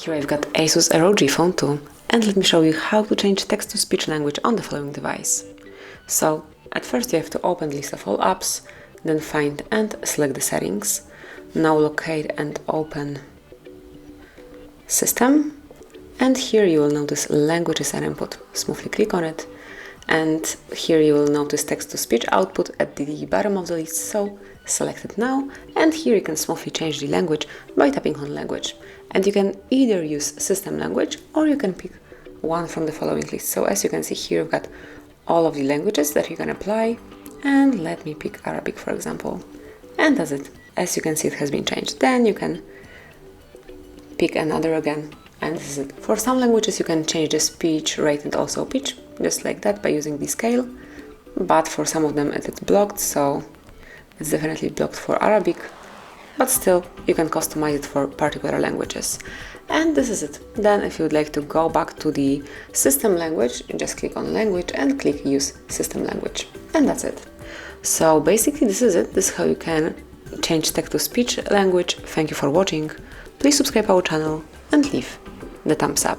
Here I've got Asus ROG Phone 2, and let me show you how to change text-to-speech language on the following device. So, at first you have to open the list of all apps, then find and select the settings. Now locate and open System, and here you will notice Languages and Input. Smoothly click on it, and here you will notice text-to-speech output at the bottom of the list, so select it now, and here you can smoothly change the language by tapping on Language. And you can either use system language or you can pick one from the following list. So as you can see here, you've got all of the languages that you can apply, and let me pick Arabic, for example, and that's it. As you can see, it has been changed. Then you can pick another again, and this is it. For some languages you can change the speech rate and also pitch, just like that, by using the scale, but for some of them it's blocked, so it's definitely blocked for Arabic, but still you can customize it for particular languages. And this is it. Then if you would like to go back to the system language, you just click on Language and click Use System Language, and that's it. So basically this is it. This is how you can change text-to-speech language. Thank you for watching. Please subscribe our channel and leave the thumbs up.